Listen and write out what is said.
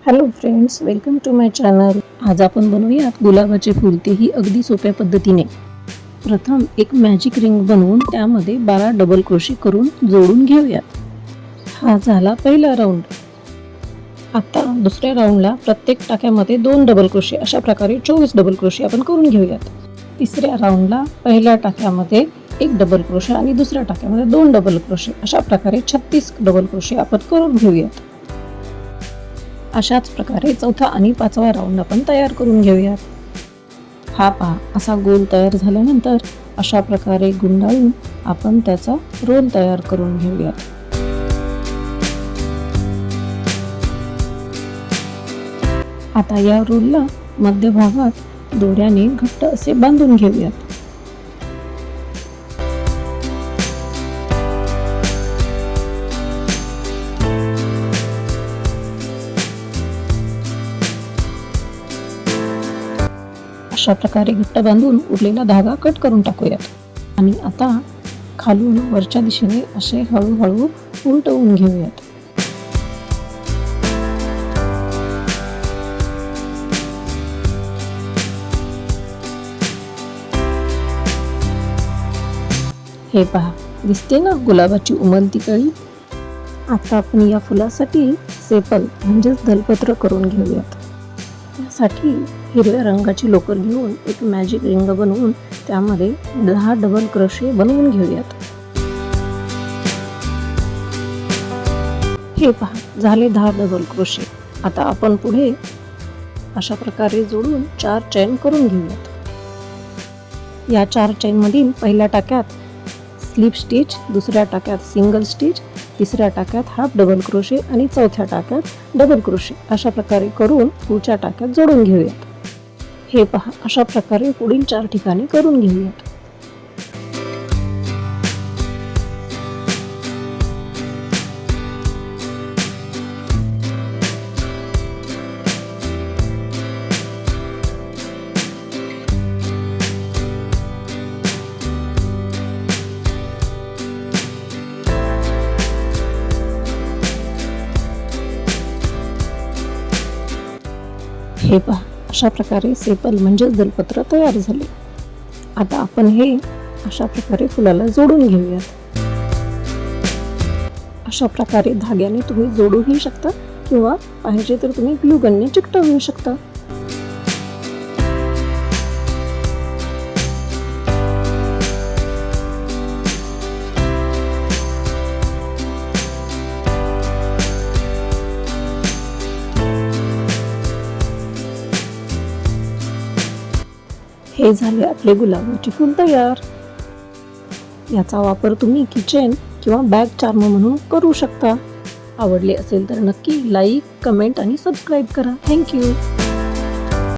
Hello friends, welcome to my channel. आज आपण बनवूयात गुलाबाचे फूल, तेही अगदी सोप्या पद्धतीने. प्रथम एक मॅजिक रिंग बनवून त्यामध्ये 12 डबल क्रोशे करून जोडून घेऊयात. हा झाला पहिला राऊंड. आता दुसऱ्या राऊंडला प्रत्येक टाक्यामध्ये 2 डबल क्रोशे, अशा प्रकारे 24 डबल क्रोशे आपण करून घेऊयात. तिसऱ्या राऊंडला पहिल्या टाक्यामध्ये 1 डबल क्रोशे आणि दुसऱ्या टाक्यामध्ये 2 डबल क्रोशे, अशा प्रकारे 36 डबल क्रोशे आपण करून घेऊयात. अशाच प्रकारे चौथा आणि पाचवा राऊंड आपण तयार करून घेऊयात. हा पहा, असा गोल तयार झाल्यानंतर अशा प्रकारे गुंडाळून आपण त्याचा रोल तयार करून घेऊयात. आता या रोलला मध्यभागात दोऱ्याने घट्ट असे बांधून घेऊयात. अशा प्रकारे घट्ट बांधून उरलेला धागा कट करून टाकूयात. आणि आता खालून वरच्या दिशेने असे हळूहळू उलटवून घेऊयात. हे पहा, दिसते ना गुलाबाची उमलती कळी. आता आपण या फुलासाठी सेपल म्हणजेच दलपत्र करून घेऊयात. यासाठी हिरव्या रंगाची लोकर घेऊन एक मॅजिक रिंग बनवून त्यामध्ये 10 डबल क्रोशे बनवून घेऊयात. हे पहा, झाले 10 डबल क्रोशे. आता आपण पुढे अशा प्रकारे जोडून 4 चैन करून घेऊयात. या 4 चैन मधील पहिल्या टाक्यात स्लिप स्टिच, दुसऱ्या टाक्यात सिंगल स्टिच, तिसऱ्या टाक्यात हाफ डबल क्रोशे आणि चौथ्या टाक्यात डबल क्रोशे, अशा प्रकारे करून पुढच्या टाक्यात जोडून घेऊयात. हे पहा, अशा प्रकारे पुढील 4 ठिकाणी करून घेऊयात. हे पहा, अशा प्रकारे सेपल म्हणजेच दलपत्र तयार झाले. आता आपण हे अशा प्रकारे फुलाला जोडून घेऊयात. अशा प्रकारे धाग्याने तुम्ही जोडूही शकता किंवा पाहिजे तर तुम्ही ग्लू गनने चिकटवू शकता. हे झाले आपले गुलाबाचे फूल तयार. याचा वापर तुम्ही किचन किंवा बॅग चार्म म्हणून करू शकता. आवडले असेल तर नक्की लाईक, कमेंट आणि सबस्क्राईब करा. थँक्यू.